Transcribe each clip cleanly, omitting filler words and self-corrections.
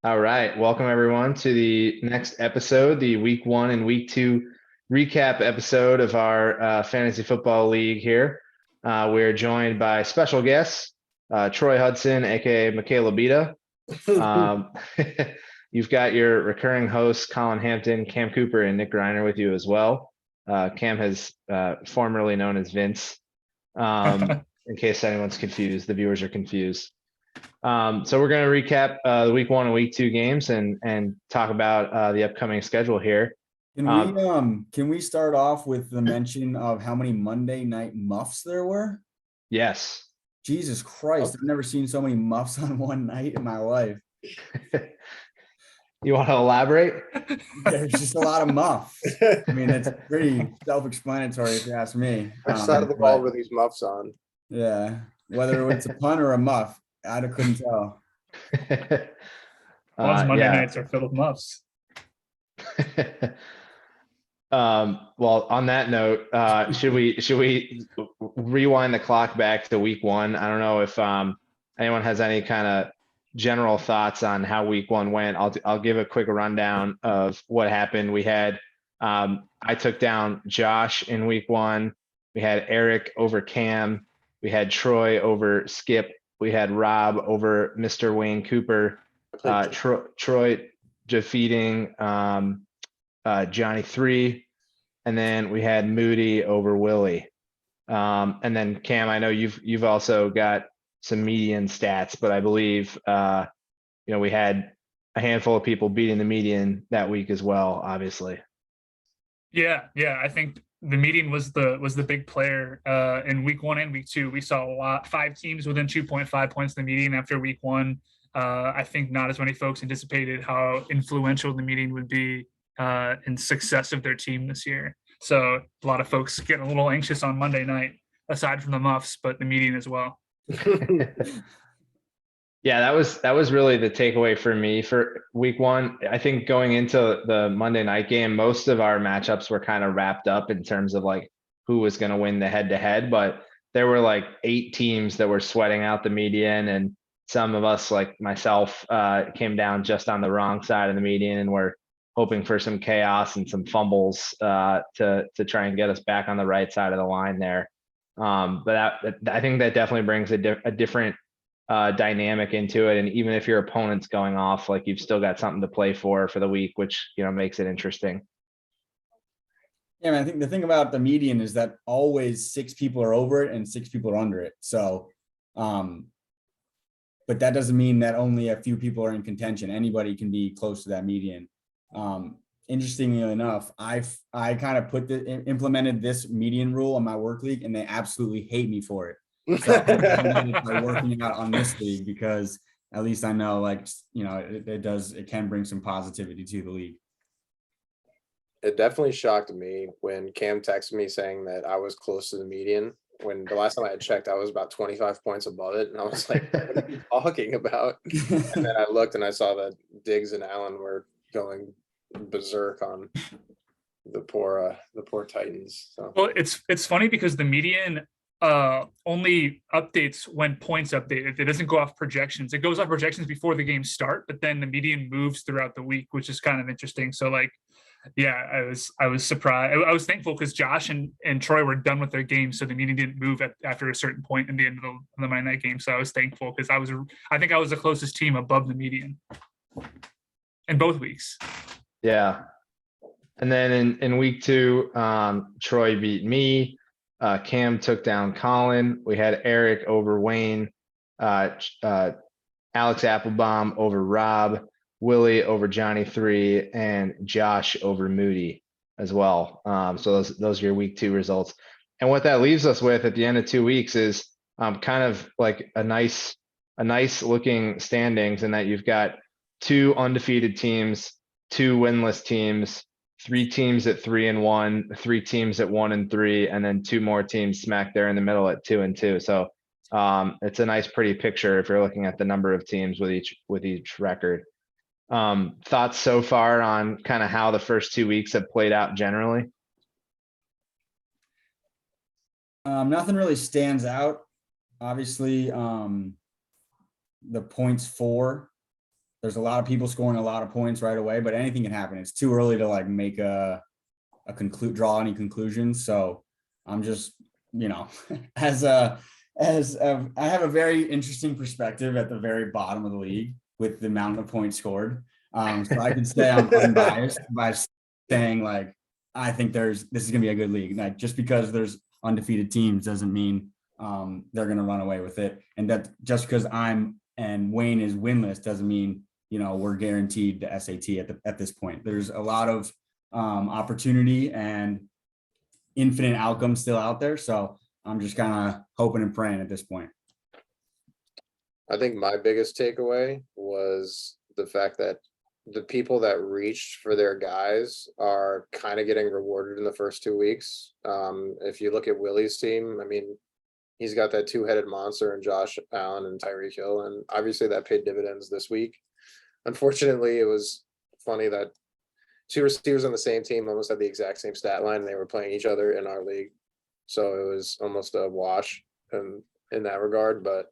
All right. Welcome everyone to the next episode, the week 1 and week 2 recap episode of our fantasy football league here. We're joined by special guests, Troy Hudson, aka Michaela Bita. You've got your recurring hosts, Colin Hampton, Cam Cooper, and Nick Griner with you as well. Cam has formerly known as Vince. In case anyone's confused, the viewers are confused. So we're going to recap the week 1 and week 2 games and talk about the upcoming schedule here. Can we start off with the mention of how many Monday night muffs there were? Yes. Jesus Christ, I've never seen so many muffs on one night in my life. You want to elaborate? There's just a lot of muffs. I mean, it's pretty self-explanatory if you ask me. Which side of the ball were these muffs on? Yeah, whether it's a pun or a muff, I couldn't tell. Monday nights are filled with muffs. Well, on that note, should we rewind the clock back to week 1? I don't know if anyone has any kind of general thoughts on how week 1 went. I'll give a quick rundown of what happened. We had I took down Josh in week 1. We had Eric over Cam. We had Troy over Skip. We had Rob over Mr. Wayne Cooper. Troy defeating Johnny 3. And then we had Moody over Willie. And then Cam, I know you've also got some median stats, but I believe we had a handful of people beating the median that week as well, obviously. Yeah. I think the median was the big player in week 1 and week 2. We saw 5 teams within 2.5 points of the median after week 1. I think not as many folks anticipated how influential the median would be in success of their team this year. So a lot of folks getting a little anxious on Monday night, aside from the muffs, but the median as well. Yeah, that was really the takeaway for me for week 1. I think going into the Monday night game, most of our matchups were kind of wrapped up in terms of like who was going to win the head-to-head, but there were like 8 teams that were sweating out the median, and some of us, like myself, came down just on the wrong side of the median, and we're hoping for some chaos and some fumbles to try and get us back on the right side of the line there. But I think that definitely brings a different dynamic into it. And even if your opponent's going off, like you've still got something to play for the week, which, makes it interesting. Yeah, man, I think the thing about the median is that always 6 people are over it and 6 people are under it. So, but that doesn't mean that only a few people are in contention. Anybody can be close to that median. Interestingly enough, I kind of implemented this median rule on my work league, and they absolutely hate me for it. So by working out on this league, because at least I know, it can bring some positivity to the league. It definitely shocked me when Cam texted me saying that I was close to the median. When the last time I had checked, I was about 25 points above it, and I was like, "What are you talking about?" And then I looked and I saw that Diggs and Allen were going berserk on the poor Titans. So. Well, it's funny because the median only updates when points update. It doesn't go off projections. It goes off projections before the games start, but then the median moves throughout the week, which is kind of interesting. So I was surprised. I was thankful because Josh and Troy were done with their games, so the median didn't move after a certain point in the end of the Monday night game. So I was thankful because I think I was the closest team above the median in both weeks. Yeah. And then in week 2, Troy beat me. Cam took down Colin. We had Eric over Wayne, Alex Applebaum over Rob, Willie over Johnny 3, and Josh over Moody as well. So those are your week 2 results. And what that leaves us with at the end of 2 weeks is kind of like a nice looking standings, in that you've got 2 undefeated teams, 2 winless teams, 3 teams at 3-1, 3 teams at 1-3, and then 2 more teams smack there in the middle at 2-2. So it's a nice, pretty picture if you're looking at the number of teams with each record. Thoughts so far on kind of how the first 2 weeks have played out generally? Nothing really stands out. Obviously, the points for there's a lot of people scoring a lot of points right away, but anything can happen. It's too early to like make draw any conclusions. So I'm just, I have a very interesting perspective at the very bottom of the league with the amount of points scored. So I could say I'm unbiased by saying like, I think this is gonna be a good league. Like just because there's undefeated teams doesn't mean they're gonna run away with it. And that just because and Wayne is winless doesn't mean, we're guaranteed the SAT at this point. There's a lot of opportunity and infinite outcomes still out there. So I'm just kind of hoping and praying at this point. I think my biggest takeaway was the fact that the people that reached for their guys are kind of getting rewarded in the first 2 weeks. If you look at Willie's team, I mean, he's got that two-headed monster in Josh Allen and Tyreek Hill, and obviously that paid dividends this week. Unfortunately, it was funny that two receivers on the same team almost had the exact same stat line, and they were playing each other in our league. So it was almost a wash in that regard. But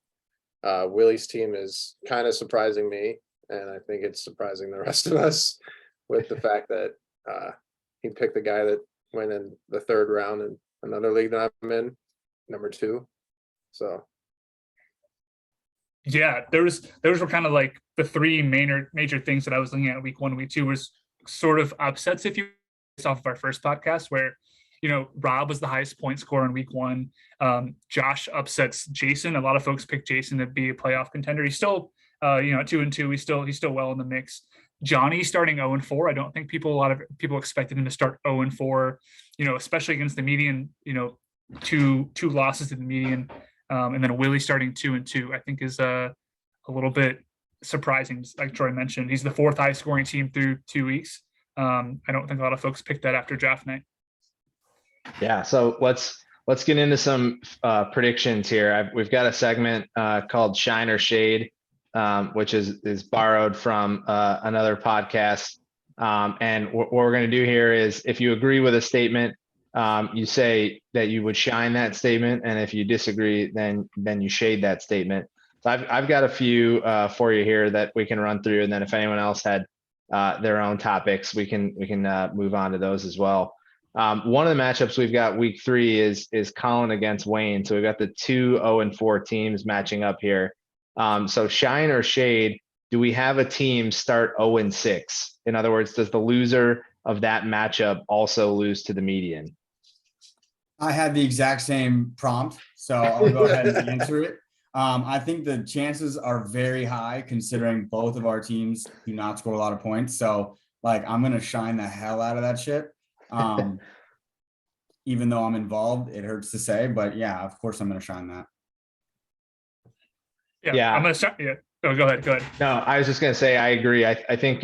Willie's team is kind of surprising me, and I think it's surprising the rest of us with the fact that he picked the guy that went in the third round in another league that I'm in, number 2. So Yeah, those were kind of like the three major things that I was looking at week 1, week 2 was sort of upsets, if you based off of our first podcast, where Rob was the highest point scorer in week 1. Josh upsets Jason. A lot of folks picked Jason to be a playoff contender. He's still 2-2. He's still well in the mix. Johnny starting 0-4. I don't think a lot of people expected him to start 0-4, especially against the median, two losses to the median. And then Willie starting 2-2, I think is a little bit surprising. Like Troy mentioned, he's the 4th highest scoring team through 2 weeks. I don't think a lot of folks picked that after draft night. Yeah, so let's get into some predictions here. We've got a segment called Shine or Shade, which is borrowed from another podcast. And what we're going to do here is, if you agree with a statement, you say that you would shine that statement, and if you disagree, then you shade that statement. So I've got a few for you here that we can run through, and then if anyone else had their own topics, we can move on to those as well. One of the matchups we've got week 3 is Colin against Wayne. So we've got the 2 0-4 teams matching up here. So shine or shade, do we have a team start 0-6? In other words, does the loser of that matchup also lose to the median? I had the exact same prompt, so I'll go ahead and answer it. I think the chances are very high considering both of our teams do not score a lot of points. So like, I'm going to shine the hell out of that shit. Even though I'm involved, it hurts to say, but yeah, of course I'm going to shine that. Yeah. I'm going to start. Yeah. Oh, go ahead. No, I was just going to say, I agree. I think,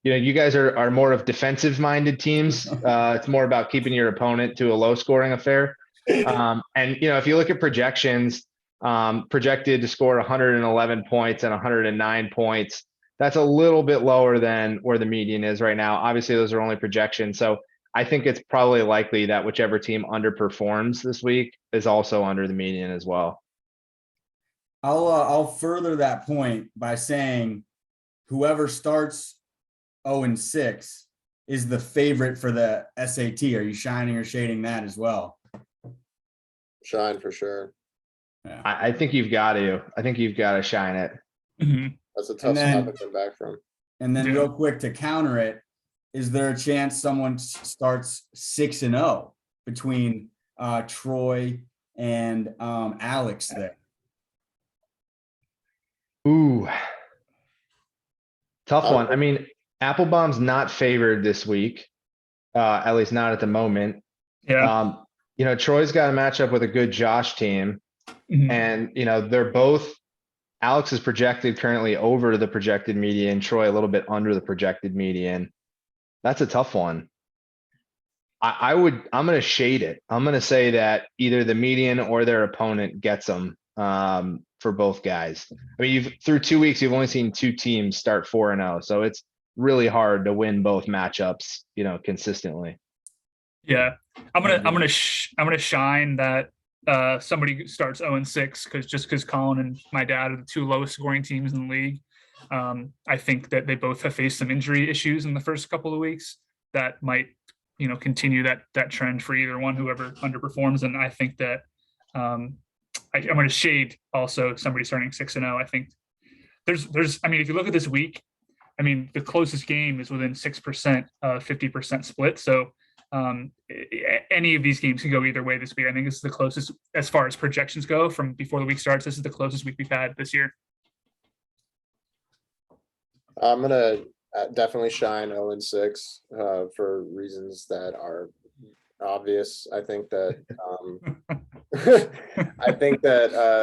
you guys are more of defensive minded teams. It's more about keeping your opponent to a low scoring affair. And, if you look at projections, projected to score 111 points and 109 points, that's a little bit lower than where the median is right now. Obviously, those are only projections. So I think it's probably likely that whichever team underperforms this week is also under the median as well. I'll further that point by saying whoever starts 0-6 is the favorite for the SAT. Are you shining or shading that as well? shine for sure. Yeah. I think you've got to shine it. Mhm. That's a tough spot to come back from. And then Yeah. real quick to counter it, is there a chance someone starts 6-0 between Troy and Alex there? Ooh, tough one. I mean, Applebaum's not favored this week, at least not at the moment. Yeah. Troy's got a matchup with a good Josh team, Mhm. and they're both. Alex is projected currently over the projected median. Troy a little bit under the projected median. That's a tough one. I'm going to shade it. I'm going to say that either the median or their opponent gets them for both guys. I mean, through 2 weeks, you've only seen 2 teams start 4-0. So it's really hard to win both matchups, consistently. Yeah. I'm gonna shine that somebody starts 0-6 because Colin and my dad are the two lowest scoring teams in the league. I think that they both have faced some injury issues in the first couple of weeks that might, continue that trend for either one, whoever underperforms. And I think that I'm going to shade also somebody starting 6-0. I think there's, if you look at this week, the closest game is within 6%, 50% split. So any of these games can go either way this week. I think this is the closest as far as projections go from before the week starts. This is the closest week we've had this year. I'm gonna definitely shine 0-6 for reasons that are obvious. I think that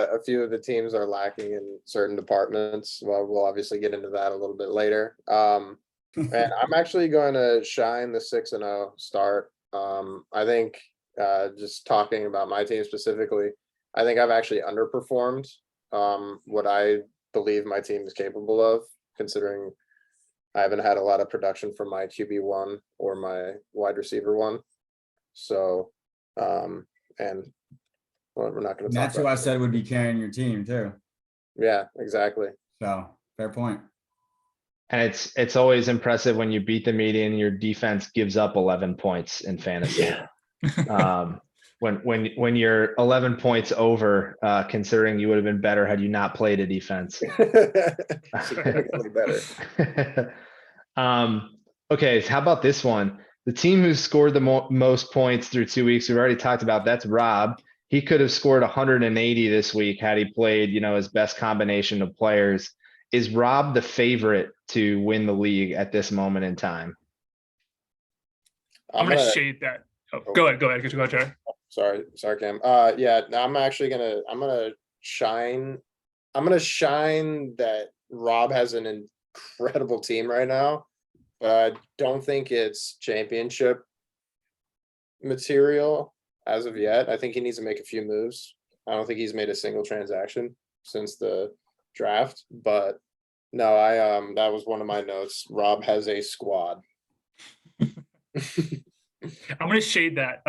a few of the teams are lacking in certain departments. Well, we'll obviously get into that a little bit later. And I'm actually going to shine the 6-0 start. I think just talking about my team specifically, I think I've actually underperformed what I believe my team is capable of, considering I haven't had a lot of production from my QB1 or my wide receiver 1. So, and well, we're not going to. That's who I said would be carrying your team too. Yeah, exactly. So fair point. And it's always impressive when you beat the median, your defense gives up 11 points in fantasy. Yeah. When you're 11 points over, considering you would have been better had you not played a defense. Significantly better. Okay, so how about this one? The team who scored the most points through 2 weeks, we've already talked about, that's Rob. He could have scored 180 this week had he played, his best combination of players. Is Rob the favorite to win the league at this moment in time? I'm going to shade that. Go ahead. Go ahead, Jerry. Sorry, Cam. Yeah, I'm gonna shine that Rob has an incredible team right now, but I don't think it's championship material as of yet. I think he needs to make a few moves. I don't think he's made a single transaction since the draft, but no, that was one of my notes. Rob has a squad. I'm going to shade that.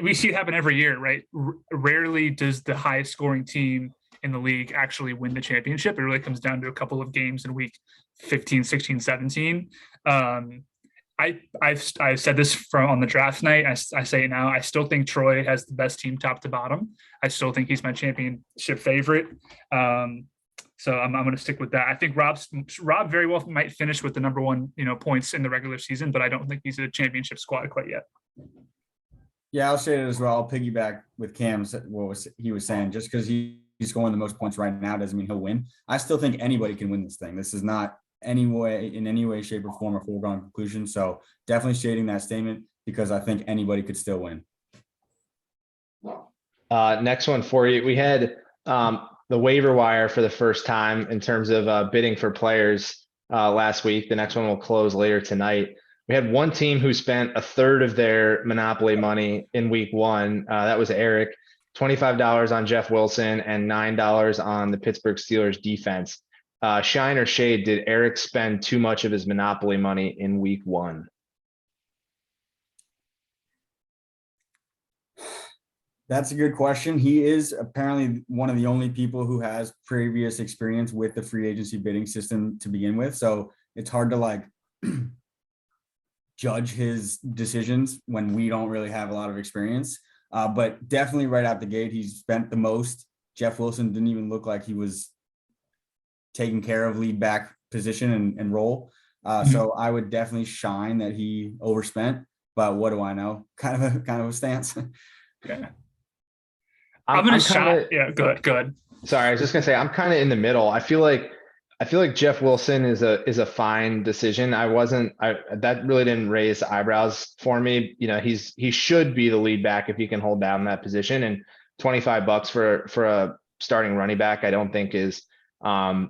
We see it happen every year, right? Rarely does the highest scoring team in the league actually win the championship. It really comes down to a couple of games in week 15, 16, 17. I've said this on the draft night. I say it now. I still think Troy has the best team top to bottom. I still think he's my championship favorite. So I'm going to stick with that. I think Rob very well might finish with the number one, points in the regular season, but I don't think he's a championship squad quite yet. Yeah, I'll say it as well. I'll piggyback with Cam. He was saying, just because he's scoring the most points right now doesn't mean he'll win. I still think anybody can win this thing. This is not in any way, shape, or form a foregone conclusion. So definitely shading that statement because I think anybody could still win. Next one for you. We had the waiver wire for the first time in terms of bidding for players last week. The next one will close later tonight. We had one team who spent a third of their Monopoly money in week 1. That was Eric. $25 on Jeff Wilson and $9 on the Pittsburgh Steelers defense. Shine or shade, did Eric spend too much of his Monopoly money in week 1? That's a good question. He is apparently one of the only people who has previous experience with the free agency bidding system to begin with. So it's hard to judge his decisions when we don't really have a lot of experience. But definitely right out the gate, he's spent the most. Jeff Wilson didn't even look like he was taking care of lead back position and role. So I would definitely shine that he overspent, but what do I know? Kind of a stance. Yeah. I'm going to shot. Yeah, go ahead. Sorry, I was just going to say, I'm kind of in the middle. I feel like Jeff Wilson is a fine decision. That really didn't raise eyebrows for me. He should be the lead back if he can hold down that position, and $25 for a starting running back, I don't think is, a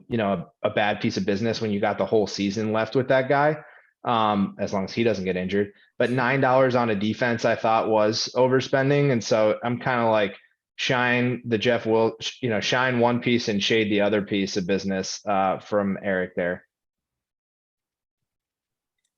bad piece of business when you got the whole season left with that guy, as long as he doesn't get injured. But $9 on a defense, I thought was overspending. And so I'm kind of like, shine one piece and shade the other piece of business from Eric there.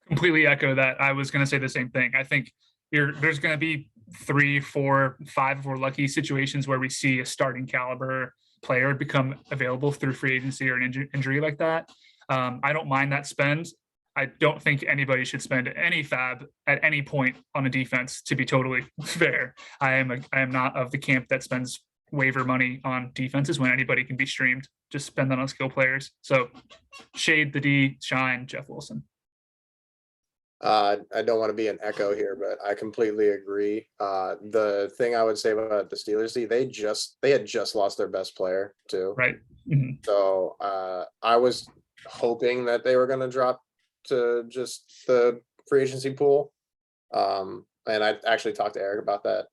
Completely echo that. I was going to say the same thing. I think there's going to be 3, 4, 5 if we're lucky situations where we see a starting caliber player become available through free agency or an injury like that. I don't mind that spend. I don't think anybody should spend any fab at any point on a defense, to be totally fair. I am not of the camp that spends waiver money on defenses when anybody can be streamed. Just spend that on skill players. So shade the D, shine Jeff Wilson. I don't want to be an echo here, but I completely agree. The thing I would say about the Steelers, they had just lost their best player too. Right. Mm-hmm. So I was hoping that they were going to drop to just the free agency pool. And I actually talked to Eric about that.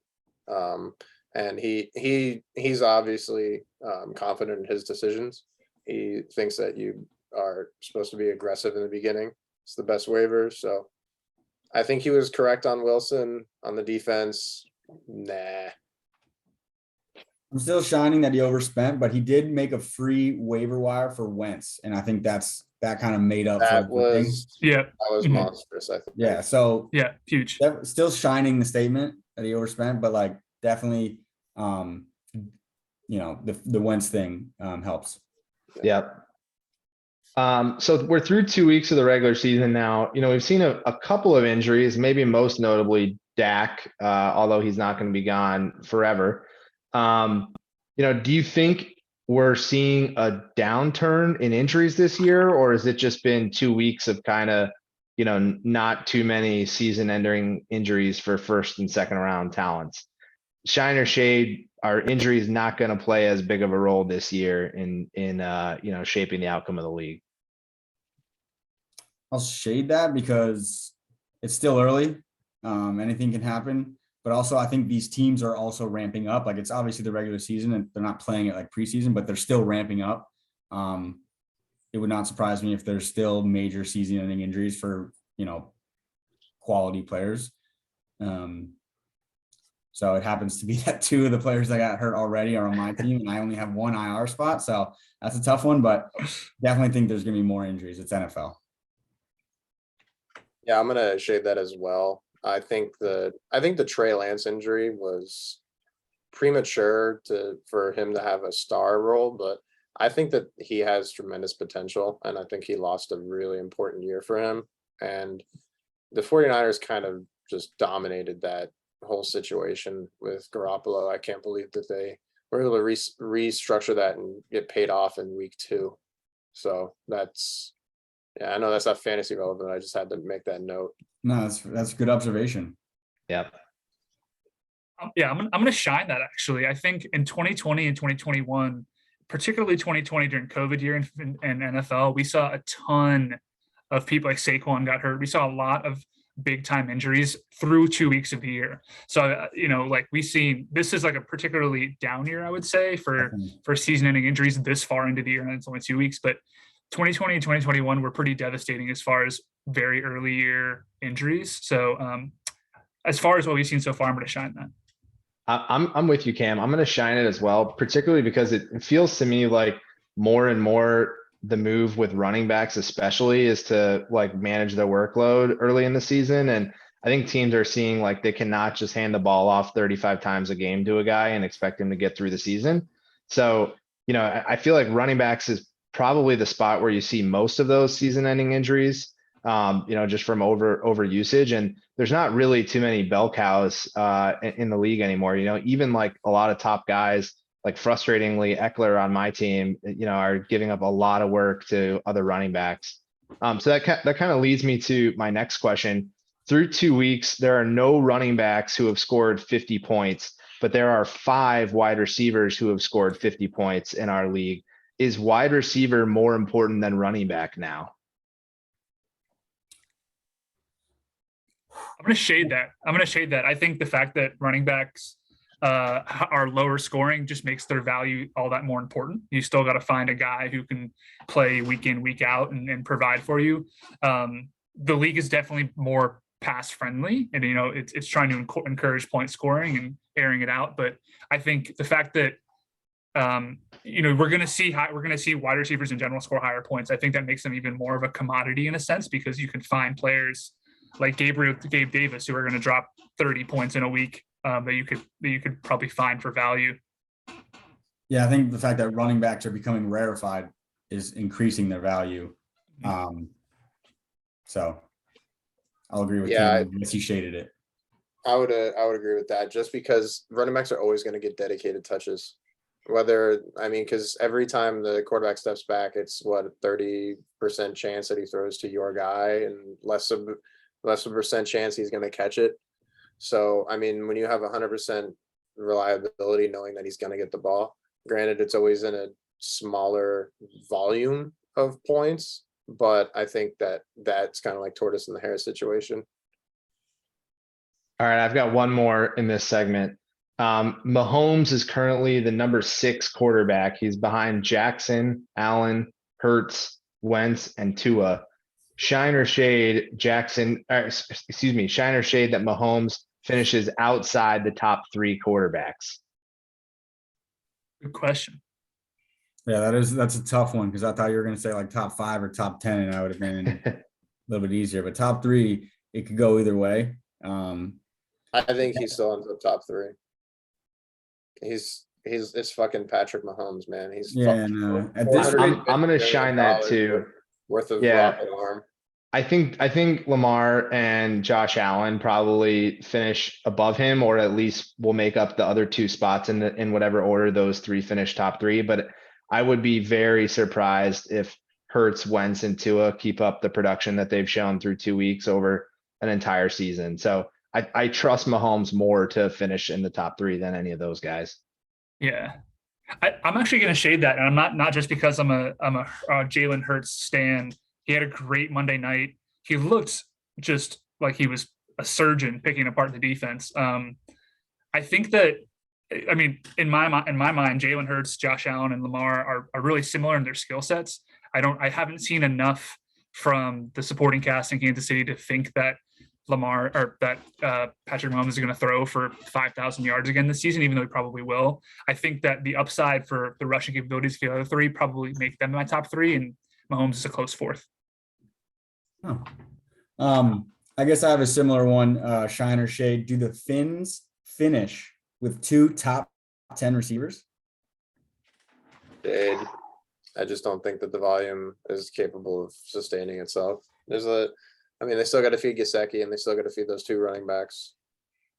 And he's obviously confident in his decisions. He thinks that you are supposed to be aggressive in the beginning. It's the best waiver. So I think he was correct on Wilson. On the defense, nah. I'm still shining that he overspent, but he did make a free waiver wire for Wentz, and I think that kind of made up That for the thing. was Mhm. monstrous, I think. Yeah, so Yeah, huge. still shining the statement that he overspent, but like definitely, the Wentz thing helps. Yep. So we're through 2 weeks of the regular season now. We've seen a couple of injuries, maybe most notably Dak, although he's not going to be gone forever. Do you think we're seeing a downturn in injuries this year, or has it just been 2 weeks of kind of, not too many season-ending injuries for first and second round talents? Shine or shade, are injuries not going to play as big of a role this year in shaping the outcome of the league? I'll shade that because it's still early. Anything can happen. But also, I think these teams are also ramping up. Like, it's obviously the regular season and they're not playing it like preseason, but they're still ramping up. It would not surprise me if there's still major season-ending injuries for, quality players. So it happens to be that 2 of the players that got hurt already are on my team, and I only have 1 IR spot. So that's a tough one, but definitely think there's going to be more injuries. It's NFL. Yeah, I'm gonna shade that as well. I think the Trey Lance injury was premature for him to have a star role, but I think that he has tremendous potential, and I think he lost a really important year for him. And the 49ers kind of just dominated that whole situation with Garoppolo. I can't believe that they were able to restructure that and get paid off in week 2. So I know that's not fantasy relevant. I just had to make that note. No, that's a good observation. Yep. Yeah, I'm going to shine that actually. I think in 2020 and 2021, particularly 2020 during COVID year in NFL, we saw a ton of people like Saquon got hurt. We saw a lot of big time injuries through 2 weeks of the year. So, this is like a particularly down year, I would say, for season ending injuries this far into the year. And it's only 2 weeks, but 2020 and 2021 were pretty devastating as far as very early year injuries. So as far as what we've seen so far, I'm going to shine that. I'm with you, Cam. I'm going to shine it as well, particularly because it feels to me like more and more the move with running backs, especially, is to like manage their workload early in the season. And I think teams are seeing like they cannot just hand the ball off 35 times a game to a guy and expect him to get through the season. So, I feel like running backs is probably the spot where you see most of those season-ending injuries, just from over usage. And there's not really too many bell cows in the league anymore. Even like a lot of top guys, like frustratingly Eckler on my team, are giving up a lot of work to other running backs. So that kind of leads me to my next question. Through 2 weeks, there are no running backs who have scored 50 points, but there are 5 wide receivers who have scored 50 points in our league. Is wide receiver more important than running back now? I'm going to shade that. I think the fact that running backs are lower scoring just makes their value all that more important. You still got to find a guy who can play week in, week out and provide for you. The league is definitely more pass friendly, and it's trying to encourage point scoring and airing it out. But I think the fact that we're going to see wide receivers in general score higher points. I think that makes them even more of a commodity in a sense, because you can find players like Gabe Davis, who are going to drop 30 points in a week that you could probably find for value. Yeah, I think the fact that running backs are becoming rarefied is increasing their value. So I'll agree with Yeah, Cam unless he shaded it. I would agree with that, just because running backs are always going to get dedicated touches. Because every time the quarterback steps back, it's what, a 30% chance that he throws to your guy and less of a percent chance he's going to catch it. So, I mean, when you have 100% reliability, knowing that he's going to get the ball, granted, it's always in a smaller volume of points, but I think that's kind of like tortoise and the hare situation. All right, I've got one more in this segment. Mahomes is currently the number 6 quarterback. He's behind Jackson, Allen, Hurts, Wentz, and Tua. Shine or shade Shine or shade that Mahomes finishes outside the top 3 quarterbacks. Good question. Yeah, that's a tough one, because I thought you were going to say like top 5 or top 10, and I would have been a little bit easier. But top 3, it could go either way. I think he's still in the top 3. It's fucking Patrick Mahomes, man. He's at this I'm gonna shine that too. Worth of Yeah. rocket arm. I think Lamar and Josh Allen probably finish above him, or at least will make up the other 2 spots in whatever order those 3 finish top 3. But I would be very surprised if Hurts, Wentz, and Tua keep up the production that they've shown through 2 weeks over an entire season. So I trust Mahomes more to finish in the top 3 than any of those guys. Yeah, I'm actually going to shade that, and I'm not just because I'm a Jalen Hurts stan. He had a great Monday night. He looked just like he was a surgeon picking apart the defense. I think that, I mean, in my mind, Jalen Hurts, Josh Allen, and Lamar are really similar in their skill sets. I haven't seen enough from the supporting cast in Kansas City to think that Patrick Mahomes is going to throw for 5,000 yards again this season, even though he probably will. I think that the upside for the rushing capabilities for the other 3 probably make them my top 3, and Mahomes is a close 4th. I guess I have a similar one, shine or shade. Do the Finns finish with 2 top 10 receivers? Shade. I just don't think that the volume is capable of sustaining itself. They still got to feed Gesicki, and they still got to feed those 2 running backs.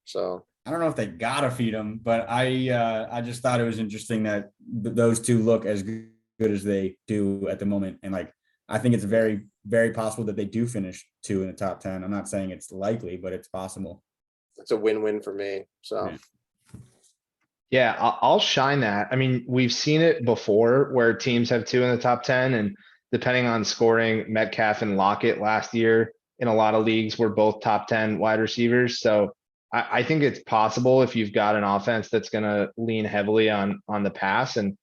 So I don't know if they gotta feed them, but I just thought it was interesting that those 2 look as good as they do at the moment, and like I think it's very, very possible that they do finish 2 in the top 10. I'm not saying it's likely, but it's possible. it's a win-win for me. So. Yeah, I'll shine that. I mean, we've seen it before where teams have 2 in the top 10, and depending on scoring, Metcalf and Lockett last year in a lot of leagues were both top 10 wide receivers. So I think it's possible if you've got an offense that's going to lean heavily on the pass. And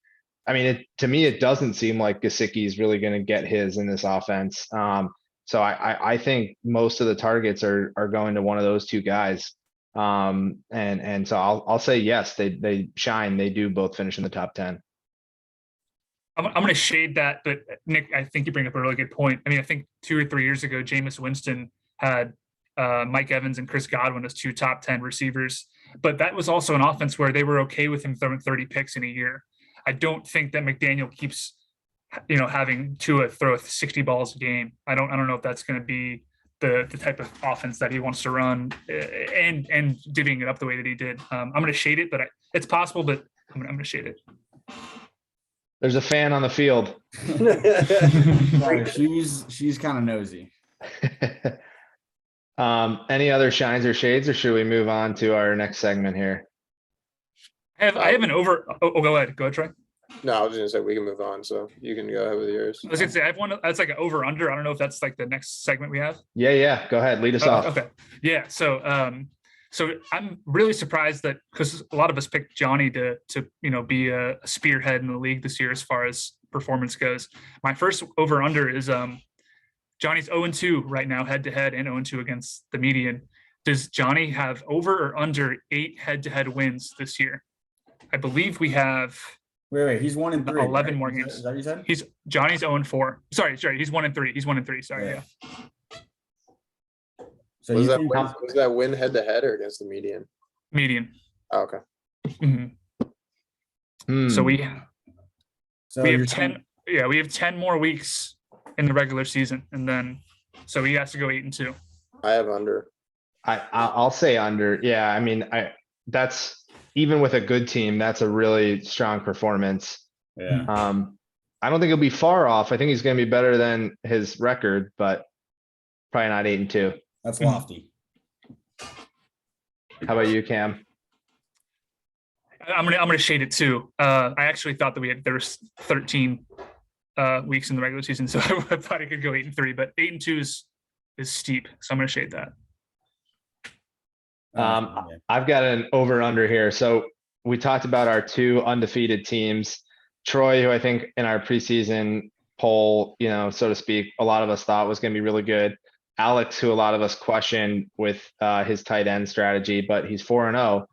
I mean, to me, it doesn't seem like Gesicki is really going to get his in this offense. So I think most of the targets are going to one of those 2 guys. And so I'll say yes, they shine. They do both finish in the top 10. I'm going to shade that, but Nick, I think you bring up a really good point. I mean, I think 2 or 3 years ago, Jameis Winston had Mike Evans and Chris Godwin as 2 top 10 receivers, but that was also an offense where they were okay with him throwing 30 picks in a year. I don't think that McDaniel keeps, having Tua throw 60 balls a game. I don't know if that's going to be the type of offense that he wants to run, and divvying it up the way that he did. I'm going to shade it, but it's possible, but I'm going to shade it. There's a fan on the field. She's kind of nosy. Any other shines or shades, or should we move on to our next segment here? I have an over. Oh, go ahead, Trey. No, I was going to say we can move on, so you can go ahead with yours. I was going to say I have one that's like an over under. I don't know if that's like the next segment we have. Yeah. Go ahead, lead us off. Okay. Yeah. So I'm really surprised that, because a lot of us picked Johnny to be a spearhead in the league this year as far as performance goes. My first over under is Johnny's 0-2 right now, head to head, and 0-2 against the median. Does Johnny have over or under 8 head to head wins this year? I believe we have. Wait, he's 1-3. 11 right? more games. Is that what you said? Johnny's 0-4. Sorry, he's 1-3. He's 1-3. Sorry, yeah. So Was you that think, win head to head or against the median? Median. Oh, okay. Mhm. So Hmm. we so we you're have saying, 10. Yeah, we have 10 more weeks in the regular season, and then so he has to go 8-2. I have under. I'll say under. Yeah, I mean, that's even with a good team, that's a really strong performance. yeah, I don't think he'll be far off. I think he's going to be better than his record, but probably not 8-2. that's lofty. How about you, Cam? I'm gonna shade it too. I actually thought that there was 13 weeks in the regular season, so I thought it could go 8-3, but 8-2 is steep, so I'm gonna shade that. Yeah. I've got an over under here. So we talked about our two undefeated teams. Troy, who I think in our preseason poll, so to speak, a lot of us thought was going to be really good. Alex, who a lot of us questioned with his tight end strategy, but he's 4-0.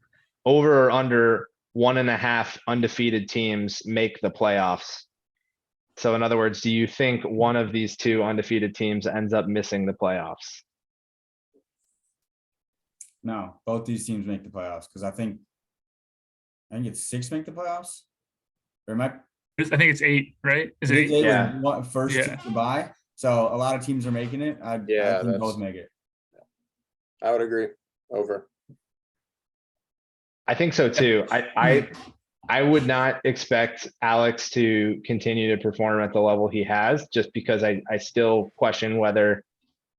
Over or under 1.5 undefeated teams make the playoffs. So in other words, do you think one of these two undefeated teams ends up missing the playoffs? No, both these teams make the playoffs because I think it's 6 make the playoffs. Or am I? I think it's 8, right? Is it It's 8? 8 Yeah. with one first Yeah. to bye. So a lot of teams are making it. I think that's- both make it. I would agree. Over. I think so too. I would not expect Alex to continue to perform at the level he has, just because I still question whether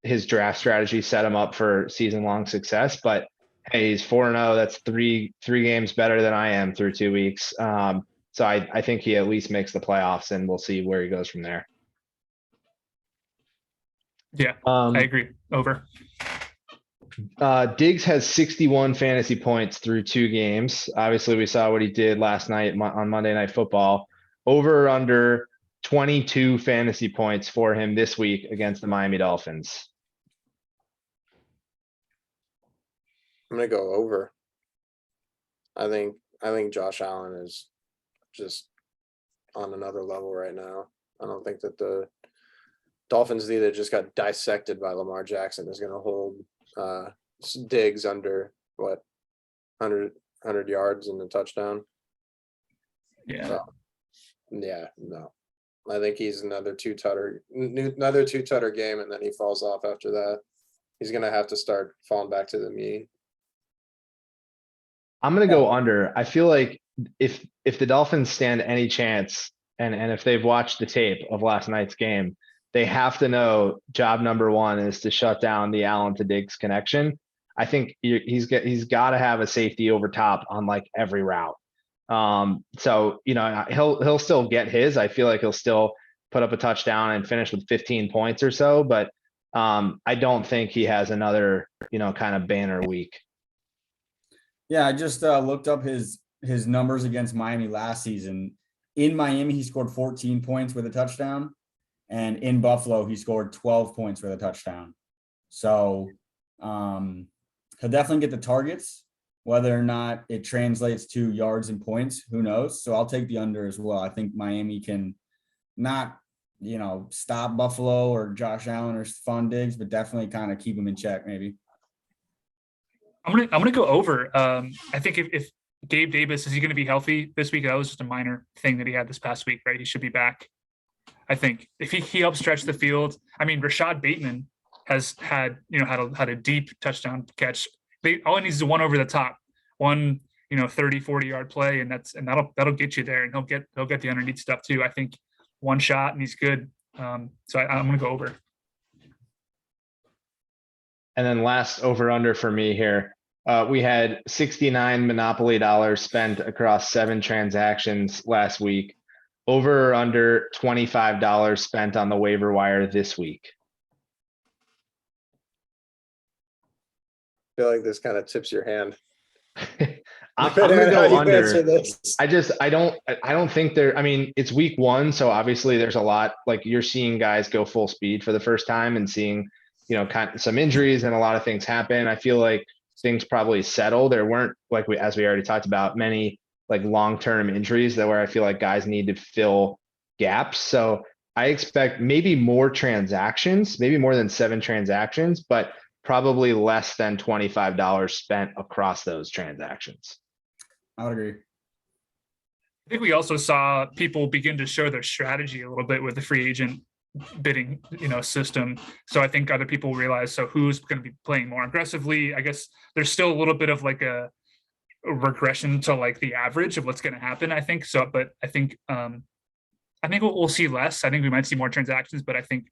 his draft strategy set him up for season-long success. But hey, he's 4-0. That's three games better than I am through 2 weeks. So I think he at least makes the playoffs, and we'll see where he goes from there. Yeah, I agree. Over. Diggs has 61 fantasy points through 2 games. Obviously, we saw what he did last night on Monday Night Football. Over or under 22 fantasy points for him this week against the Miami Dolphins. I'm gonna go over. I think Josh Allen is just on another level right now. I don't think that the Dolphins that just got dissected by Lamar Jackson is gonna hold Diggs under 100 yards and a touchdown. Yeah. So, yeah, no. I think he's another two-tutter game, and then he falls off after that. He's gonna have to start falling back to the mean. I'm gonna go under. I feel like if the Dolphins stand any chance, and if they've watched the tape of last night's game, they have to know job number one is to shut down the Allen to Diggs connection. I think he's got to have a safety over top on like every route. So he'll still get his. I feel like he'll still put up a touchdown and finish with 15 points or so, but I don't think he has another kind of banner week. Yeah, I just looked up his numbers against Miami last season. In Miami, he scored 14 points with a touchdown, and in Buffalo, he scored 12 points with a touchdown. So he'll definitely get the targets. Whether or not it translates to yards and points, who knows? So I'll take the under as well. I think Miami can not, stop Buffalo or Josh Allen or Stephon Diggs, but definitely kind of keep him in check, maybe. I'm gonna go over. I think if Gabe Davis, is he gonna be healthy this week? That was just a minor thing that he had this past week, right? He should be back. I think if he helps stretch the field. I mean, Rashad Bateman has had a deep touchdown catch. All he needs is one over the top, one 30-40 yard play, and that'll get you there, and he'll get the underneath stuff too. I think one shot and he's good. So I'm gonna go over. And then last over under for me here. We had 69 Monopoly dollars spent across 7 transactions last week. Over or under $25 spent on the waiver wire this week. I feel like this kind of tips your hand. I'm gonna How go you under. answer this. I don't think there. I mean, it's week 1, so obviously there's a lot. Like you're seeing guys go full speed for the first time and seeing, kind of some injuries and a lot of things happen. I feel like things probably settle. There weren't, as we already talked about, many like long-term injuries where I feel like guys need to fill gaps. So I expect maybe more transactions, maybe more than 7 transactions, but probably less than $25 spent across those transactions. I would agree. I think we also saw people begin to show their strategy a little bit with the free agent bidding, system. So I think other people realize, so who's going to be playing more aggressively? I guess there's still a little bit of like a regression to like the average of what's going to happen, I think. So, but I think we'll see less. I think we might see more transactions, but I think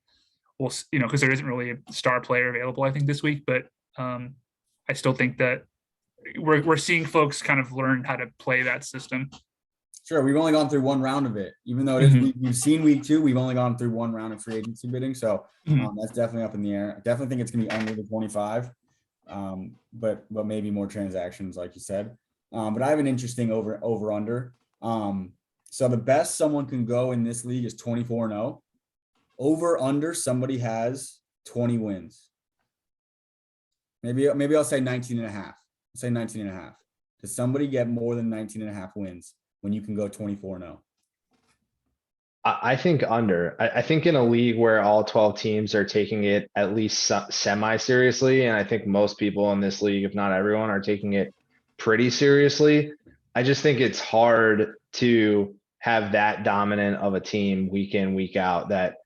we'll, because there isn't really a star player available, I think, this week. But I still think that we're seeing folks kind of learn how to play that system. Sure, we've only gone through one round of it. Even though we've seen week 2, we've only gone through one round of free agency bidding. So that's definitely up in the air. I definitely think it's going to be under the 25, but maybe more transactions, like you said. But I have an interesting over under. So the best someone can go in this league is 24-0. Over under, somebody has 20 wins. Maybe I'll say 19.5. I'll say 19.5. Does somebody get more than 19.5 wins when you can go 24-0? I think under. I think in a league where all 12 teams are taking it at least semi-seriously, and I think most people in this league, if not everyone, are taking it pretty seriously. I just think it's hard to have that dominant of a team week in, week out that,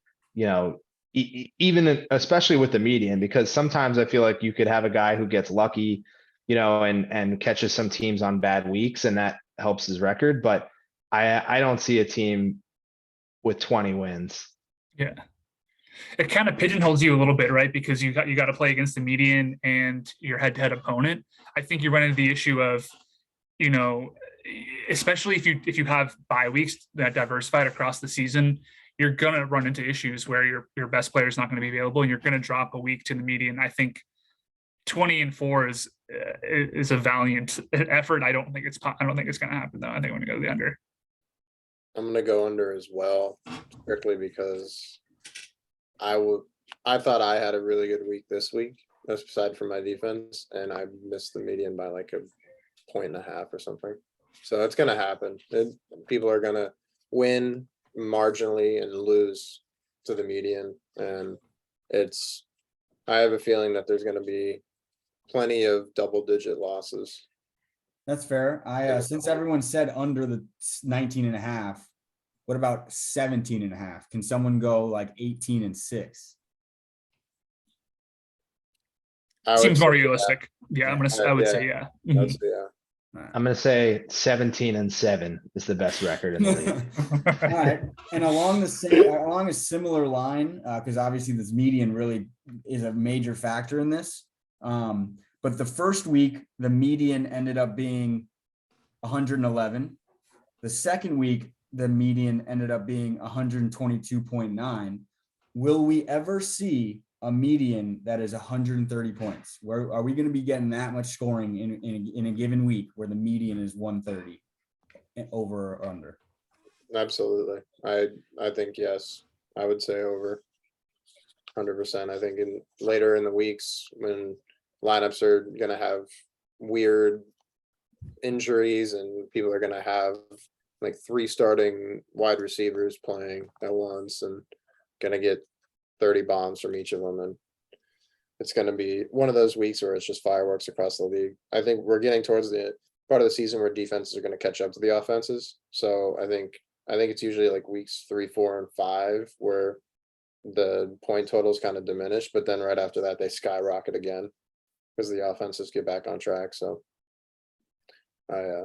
even especially with the median, because sometimes I feel like you could have a guy who gets lucky, and catches some teams on bad weeks, and that helps his record. But I don't see a team with 20 wins. Yeah. It kind of pigeonholes you a little bit, right? Because you got to play against the median and your head-to-head opponent. I think you run into the issue of, especially if you have bye weeks that diversified across the season, you're gonna run into issues where your best player is not going to be available, and you're going to drop a week to the median. I think 20-4 is a valiant effort. I don't think it's going to happen though. I think I'm going to go the under. I'm going to go under as well, strictly because I thought I had a really good week this week, aside from my defense, and I missed the median by like 1.5 points or something. So it's going to happen. People are going to win marginally and lose to the median. And I have a feeling that there's going to be plenty of double-digit losses. That's fair. Since everyone said under the 19.5, what about 17.5? Can someone go like 18-6? Seems more realistic. Yeah, I would say yeah. That's, yeah. I'm going to say 17-7 is the best record in the league. All right. And along a similar line, because obviously this median really is a major factor in this. But the first week, the median ended up being 111. The second week, the median ended up being 122.9. Will we ever see a median that is 130 points? Where are we going to be getting that much scoring in a given week where the median is 130 over or under? Absolutely. I think yes. I would say over 100%. I think later in the weeks when lineups are going to have weird injuries and people are going to have like 3 starting wide receivers playing at once and going to get 30 bombs from each of them, and it's going to be one of those weeks where it's just fireworks across the league. I think we're getting towards the part of the season where defenses are going to catch up to the offenses. So I think it's usually like weeks 3, 4, and 5 where the point totals kind of diminish, but then right after that they skyrocket again because the offenses get back on track. So I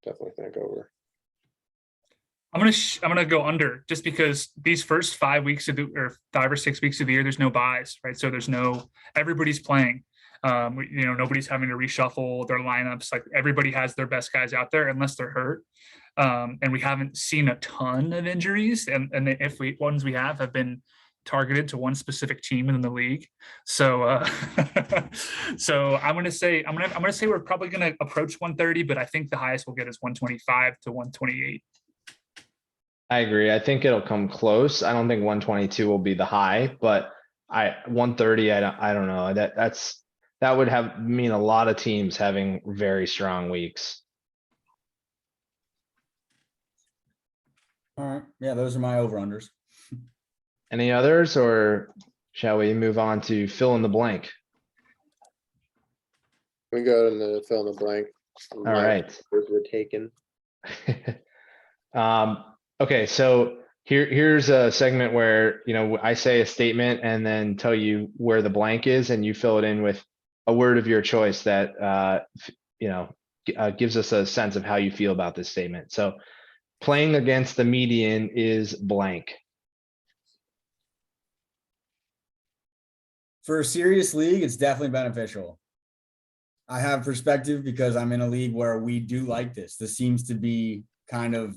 definitely think over. I'm gonna go under just because these first 5 weeks or 5 or 6 weeks of the year, there's no buys, right? So everybody's playing. Nobody's having to reshuffle their lineups. Like everybody has their best guys out there unless they're hurt. And we haven't seen a ton of injuries, and if ones we have been targeted to one specific team in the league. So so I'm gonna say we're probably gonna approach 130, but I think the highest we'll get is 125 to 128. I agree. I think it'll come close. I don't think 122 will be the high, but 130. I don't know. That would mean a lot of teams having very strong weeks. All right. Yeah, those are my over-unders. Any others, or shall we move on to fill in the blank? We go in the fill in the blank. All right. Words were taken. Okay, so here's a segment where, I say a statement and then tell you where the blank is, and you fill it in with a word of your choice that, gives us a sense of how you feel about this statement. So playing against the median is blank. For a serious league, it's definitely beneficial. I have perspective because I'm in a league where we do like this. This seems to be kind of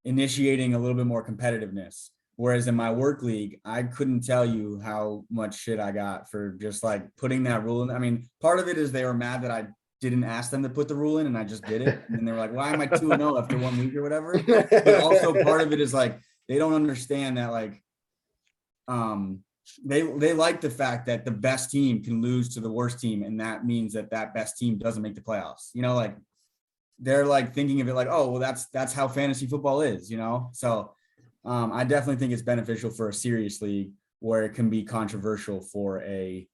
initiating a little bit more competitiveness. Whereas in my work league, I couldn't tell you how much shit I got for just like putting that rule in. I mean, part of it is they were mad that I didn't ask them to put the rule in and I just did it. And they were like, why am I 2-0 after 1 week or whatever? But also part of it is like, they don't understand that like, they like the fact that the best team can lose to the worst team. And that means that best team doesn't make the playoffs, like they're like thinking of it like, oh, well, that's how fantasy football is, So I definitely think it's beneficial for a serious league where it can be controversial for a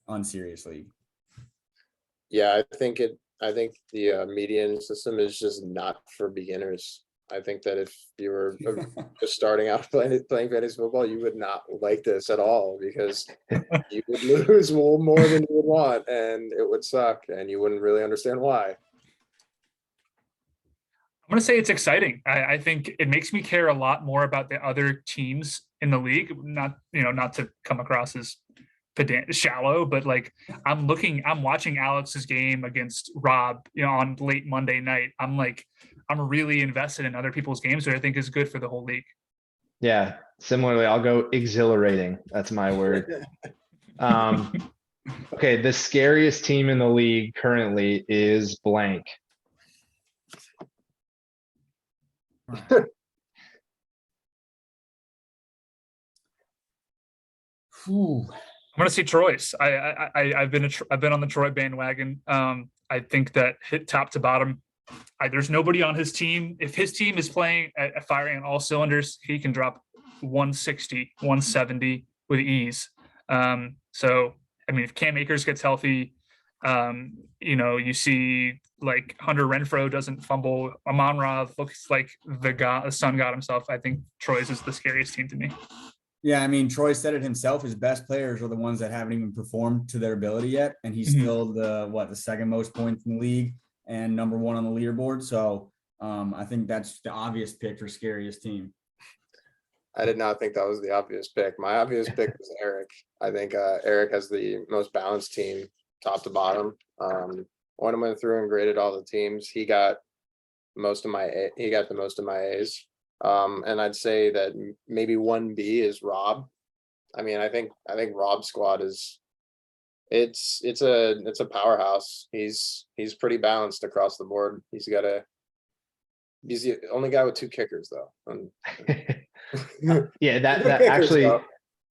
unserious league. Yeah, I think the median system is just not for beginners. I think that if you were just starting out playing fantasy football, you would not like this at all because you would lose more than you would want and it would suck and you wouldn't really understand why. I'm going to say it's exciting. I think it makes me care a lot more about the other teams in the league. Not to come across as shallow, but like I'm watching Alex's game against Rob, on late Monday night. I'm really invested in other people's games, which I think is good for the whole league. Yeah. Similarly, I'll go exhilarating. That's my word. Okay. The scariest team in the league currently is blank. I'm going to say Troy's. I've been on the Troy bandwagon. I think that hit top to bottom, there's nobody on his team. If his team is playing at firing on all cylinders, he can drop 160, 170 with ease. So I mean, if Cam Akers gets healthy, you see like Hunter Renfrow doesn't fumble. Amon-Ra looks like the sun god himself. I think Troy's is the scariest team to me. Yeah, I mean, Troy said it himself. His best players are the ones that haven't even performed to their ability yet, and he's still the second most points in the league and number 1 on the leaderboard. So I think that's the obvious pick for scariest team. I did not think that was the obvious pick. My obvious pick was Eric. I think Eric has the most balanced team, top to bottom. When I went through and graded all the teams, he got the most of my A's. And I'd say that maybe 1B is Rob. I mean, I think Rob's squad it's a powerhouse. He's pretty balanced across the board. He's the only guy with 2 kickers though. Yeah, that actually,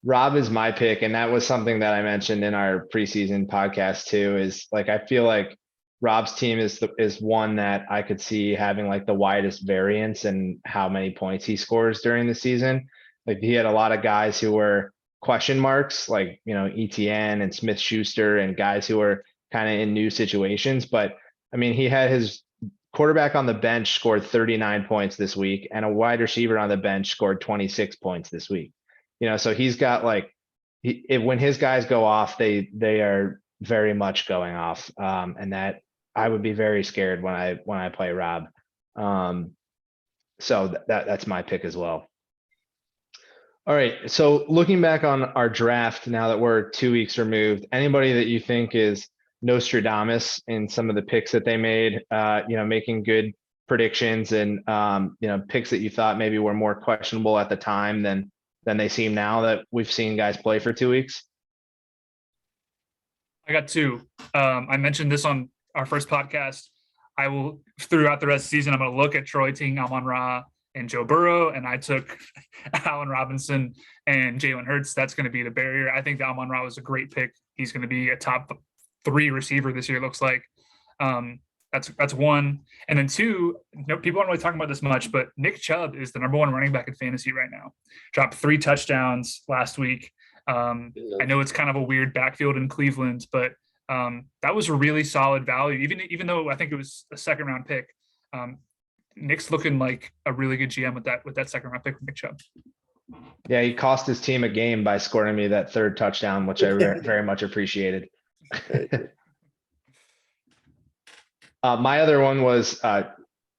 Rob is my pick. And that was something that I mentioned in our preseason podcast too, is like, I feel like Rob's team is one that I could see having like the widest variance in how many points he scores during the season. Like he had a lot of guys who were question marks, like, ETN and Smith-Schuster and guys who were kind of in new situations. But I mean, he had his quarterback on the bench scored 39 points this week and a wide receiver on the bench scored 26 points this week. So he's got like, when his guys go off, they are very much going off. And that I would be very scared when I play Rob. So that's my pick as well. All right. So looking back on our draft, now that we're 2 weeks removed, anybody that you think is Nostradamus in some of the picks that they made, making good predictions and, picks that you thought maybe were more questionable at the time than they seem now that we've seen guys play for 2 weeks? I got 2. I mentioned this on our first podcast. I will, throughout the rest of the season, I'm going to look at Troy taking Amon-Ra and Joe Burrow, and I took Allen Robinson and Jalen Hurts. That's going to be the barrier. I think that Amon-Ra was a great pick. He's going to be a top 3 receiver this year, it looks like. That's 1. And then 2, people aren't really talking about this much, but Nick Chubb is the number 1 running back in fantasy right now. Dropped 3 touchdowns last week. I know it's kind of a weird backfield in Cleveland, but That was a really solid value, even though I think it was a second round pick. Nick's looking like a really good GM with that second round pick with Nick Chubb. Yeah, he cost his team a game by scoring me that third touchdown, which I very much appreciated. My other one was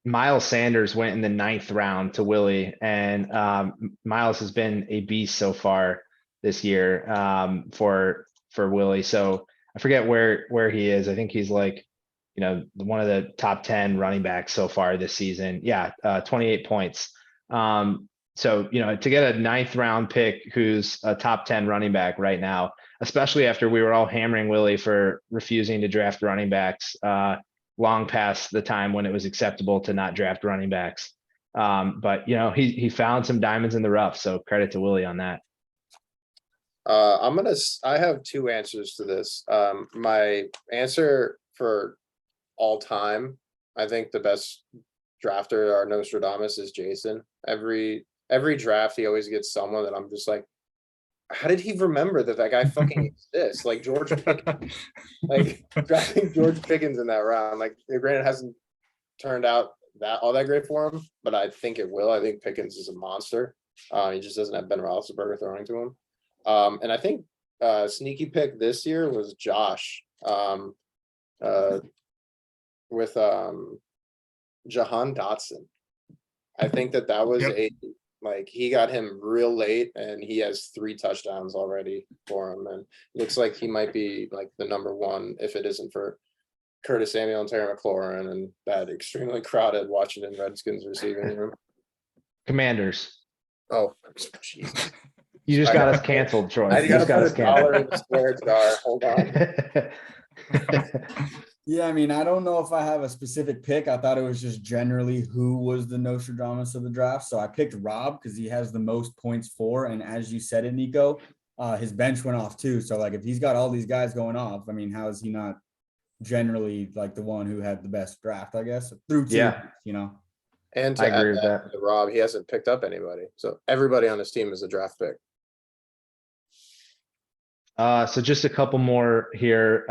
Miles Sanders went in the 9th round to Willie, and Miles has been a beast so far this year for Willie. So I forget where he is. I think he's like, one of the top 10 running backs so far this season. Yeah, 28 points. So, to get a 9th round pick who's a top 10 running back right now, especially after we were all hammering Willie for refusing to draft running backs long past the time when it was acceptable to not draft running backs. But, he found some diamonds in the rough. So credit to Willie on that. I have 2 answers to this. My answer for all time, I think the best drafter or Nostradamus is Jason. Every draft, he always gets someone that I'm just like, how did he remember that guy fucking exists? Like George Pickens, like drafting George Pickens in that round. Like, granted, it hasn't turned out all that great for him, but I think it will. I think Pickens is a monster. He just doesn't have Ben Roethlisberger throwing to him. And I think sneaky pick this year was Josh with Jahan Dotson. I think that was he got him real late, and he has 3 touchdowns already for him, and looks like he might be like the number 1 if it isn't for Curtis Samuel and Terry McLaurin and that extremely crowded Washington Redskins receiving room. Commanders. Oh, Jesus. You just got us canceled, Troy. I just got us $1 in the square jar. Hold on. Yeah, I mean, I don't know if I have a specific pick. I thought it was just generally who was the Nostradamus of the draft. So I picked Rob because he has the most points for. And as you said it, Nico, his bench went off too. So like if he's got all these guys going off, I mean, how is he not generally like the one who had the best draft, I guess, through 2, And I agree with that. to Rob, he hasn't picked up anybody. So everybody on his team is a draft pick. So just a couple more here.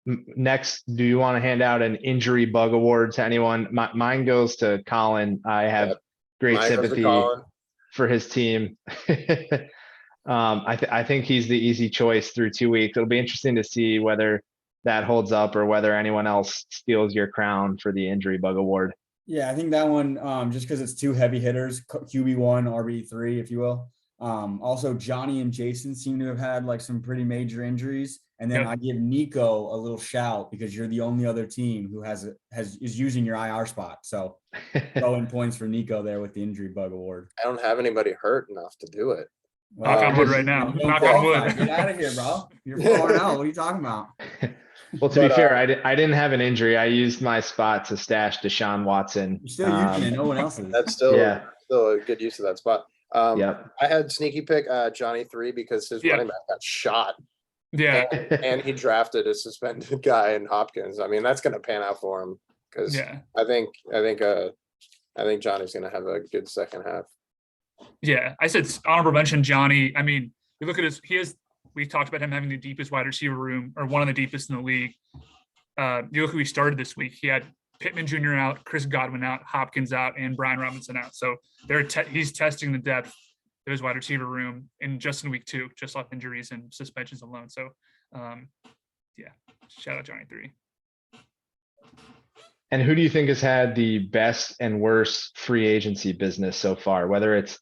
Next, do you want to hand out an injury bug award to anyone? Mine goes to Colin. I have great sympathy for his team. I think he's the easy choice through 2 weeks. It'll be interesting to see whether that holds up or whether anyone else steals your crown for the injury bug award. Yeah, I think that one, just because it's 2 heavy hitters, QB1, RB3, if you will. Also, Johnny and Jason seem to have had like some pretty major injuries. And then I give Nico a little shout because you're the only other team who is using your IR spot. So throwing points for Nico there with the injury bug award. I don't have anybody hurt enough to do it. Knock on wood right now. Knock on wood. Get out of here, bro. You're 4-0. What are you talking about? Well, to be fair, I didn't have an injury. I used my spot to stash Deshaun Watson. You're still using it. No one else is. That's still a good use of that spot. I had sneaky pick Johnny 3 because his running back got shot. Yeah. And he drafted a suspended guy in Hopkins. I mean, that's going to pan out for him because I think Johnny's going to have a good second half. Yeah. I said honorable mention Johnny. I mean, you look at we talked about him having the deepest wide receiver room or one of the deepest in the league. You look who he started this week. He had Pittman Jr. out, Chris Godwin out, Hopkins out, and Brian Robinson out. So he's testing the depth of his wide receiver room in week 2, just off injuries and suspensions alone. So, shout out Johnny 3. And who do you think has had the best and worst free agency business so far? Whether it's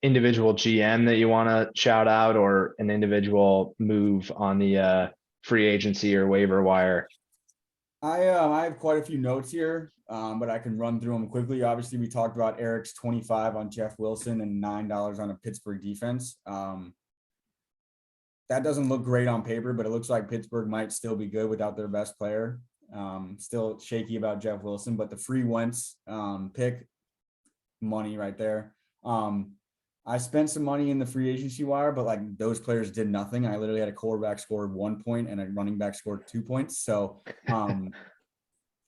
individual GM that you want to shout out or an individual move on the free agency or waiver wire? I have quite a few notes here, but I can run through them quickly. Obviously, we talked about Eric's 25 on Jeff Wilson and $9 on a Pittsburgh defense. That doesn't look great on paper, but it looks like Pittsburgh might still be good without their best player. Still shaky about Jeff Wilson, but the free Wentz pick, money right there. I spent some money in the free agency wire, but like those players did nothing. I literally had a quarterback scored 1 point and a running back scored 2 points. So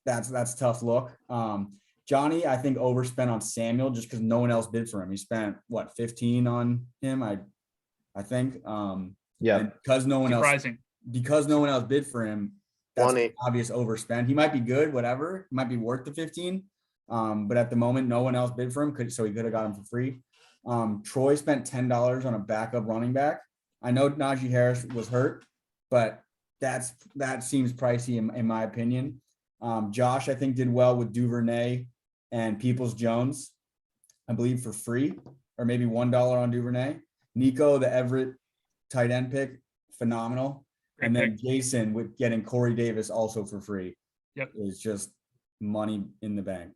that's tough look. Johnny, I think overspent on Samuel just because no one else bid for him. He spent 15 on him. I think. Yeah. Because no one else. because no one else bid for him, that's 20. an obvious overspend. He might be good, whatever, might be worth the 15. But at the moment, no one else bid for him, so he could have got him for free. Troy spent $10 on a backup running back. I know Najee Harris was hurt, but that seems pricey in my opinion. Josh, I think, did well with Duvernay and Peoples-Jones, I believe, for free, or maybe $1 on Duvernay. Nico, the Everett tight end pick, phenomenal. Great And then pick. Jason with getting Corey Davis also for free. Yep. Is just money in the bank.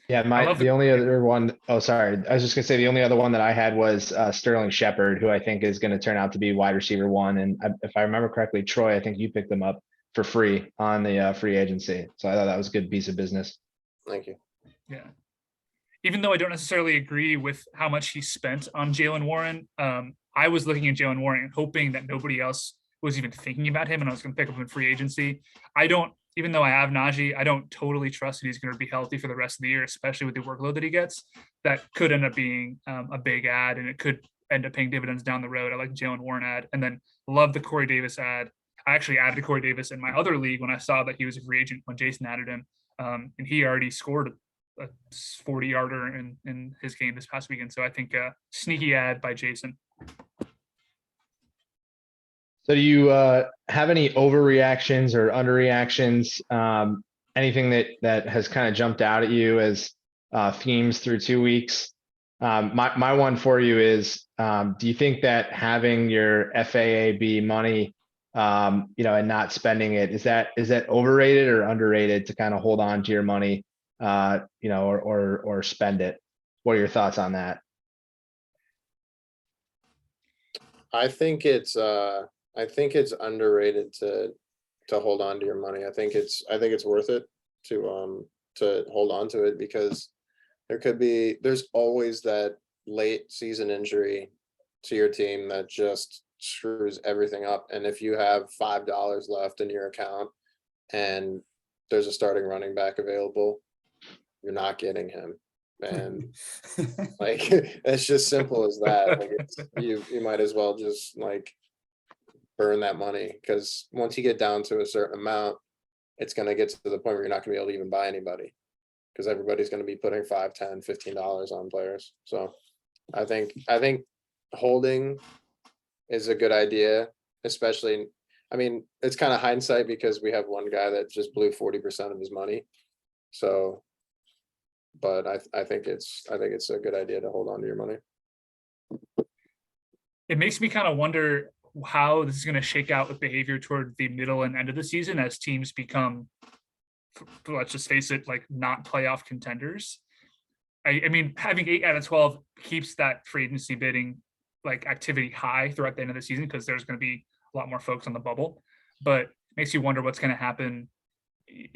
Yeah, I love the only other one, oh, sorry. I was just gonna say the only other one that I had was Sterling Shepard, who I think is gonna turn out to be wide receiver 1. And if I remember correctly, Troy, I think you picked them up for free on the free agency. So I thought that was a good piece of business. Thank you. Yeah. Even though I don't necessarily agree with how much he spent on Jalen Warren, I was looking at Jalen Warren and hoping that nobody else was even thinking about him, and I was going to pick up him in free agency. Even though I have Najee, I don't totally trust that he's going to be healthy for the rest of the year, especially with the workload that he gets. That could end up being a big ad, and it could end up paying dividends down the road. I like Jalen Warren ad, and then love the Corey Davis ad. I actually added Corey Davis in my other league when I saw that he was a free agent when Jason added him, and he already scored a 40-yarder in his game this past weekend. So I think sneaky ad by Jason. So do you have any overreactions or underreactions? Anything that has kind of jumped out at you as themes through 2 weeks? My one for you is, do you think that having your FAAB money, and not spending it, is that overrated or underrated to kind of hold on to your money, or spend it? What are your thoughts on that? I think it's underrated to hold on to your money. I think it's worth it to hold on to it, because there's always that late season injury to your team that just screws everything up. And if you have $5 left in your account and there's a starting running back available, you're not getting him. And like, it's just simple as that. Like, you might as well just like burn that money, because once you get down to a certain amount, it's going to get to the point where you're not going to be able to even buy anybody, because everybody's going to be putting $5, $10, $15 on players. So I think holding is a good idea, especially, I mean, it's kind of hindsight because we have one guy that just blew 40% of his money. So, but I think it's a good idea to hold on to your money. It makes me kind of wonder how this is going to shake out with behavior toward the middle and end of the season as teams become, let's just face it, like not playoff contenders. I mean, having 8 out of 12 keeps that free agency bidding like activity high throughout the end of the season, because there's going to be a lot more folks on the bubble. But it makes you wonder what's going to happen.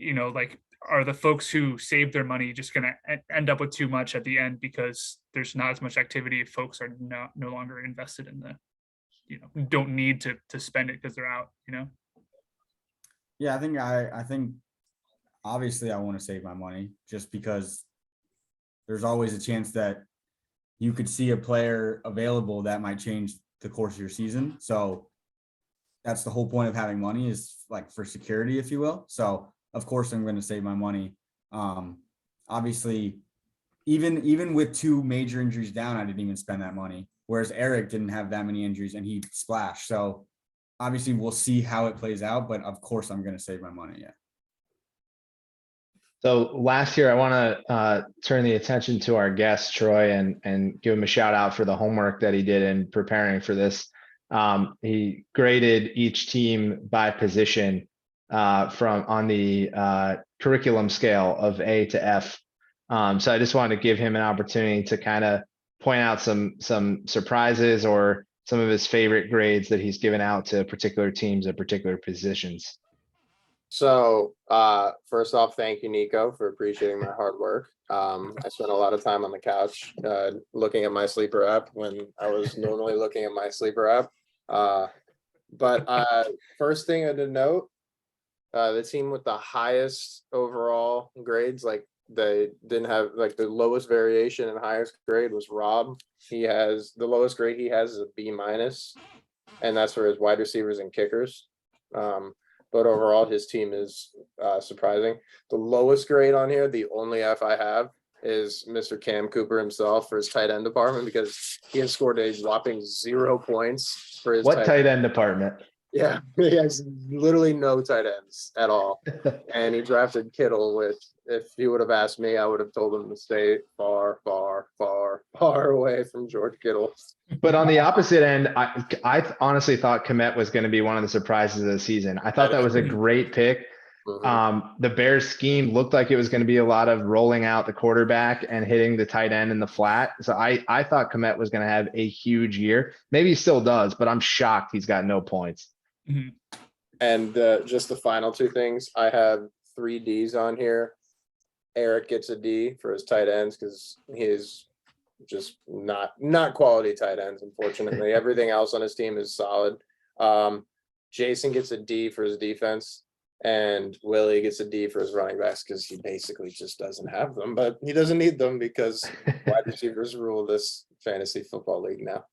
Like, are the folks who saved their money just going to end up with too much at the end because there's not as much activity if folks are no longer invested in don't need to spend it because they're out, Yeah, I think obviously I want to save my money, just because there's always a chance that you could see a player available that might change the course of your season. So that's the whole point of having money, is like for security, if you will. So of course I'm going to save my money. Obviously, even with 2 major injuries down, I didn't even spend that money. Whereas Eric didn't have that many injuries and he splashed. So obviously we'll see how it plays out, but of course I'm going to save my money. Yeah. So last year, I want to turn the attention to our guest, Troy, and give him a shout out for the homework that he did in preparing for this. He graded each team by position on the curriculum scale of A to F. So I just wanted to give him an opportunity to kind of point out some surprises or some of his favorite grades that he's given out to particular teams at particular positions. So first off, thank you, Nico, for appreciating my hard work. I spent a lot of time on the couch looking at my sleeper app when I was normally looking at my sleeper app. But first thing I did note, the team with the highest overall grades, like they didn't have like the lowest variation and highest grade, was Rob. He has the lowest grade he has is a B-. and that's for his wide receivers and kickers. But overall, his team is surprising. The lowest grade on here, the only F I have, is Mr. Cam Cooper himself for his tight end department, because he has scored a whopping 0 points for his What tight end department? Yeah, he has literally no tight ends at all. And he drafted Kittle, which if he would have asked me, I would have told him to stay far, far, far, far away from George Kittle. But on the opposite end, I honestly thought Kmet was going to be one of the surprises of the season. I thought that was a great pick. The Bears scheme looked like it was going to be a lot of rolling out the quarterback and hitting the tight end in the flat. So I thought Kmet was going to have a huge year. Maybe he still does, but I'm shocked he's got no points. And just the final two things, I have 3 Ds on here. Eric gets a D for his tight ends because he is just not quality tight ends, unfortunately. Everything else on his team is solid. Jason gets a D for his defense, and Willie gets a D for his running backs because he basically just doesn't have them, but he doesn't need them because wide receivers rule this fantasy football league now.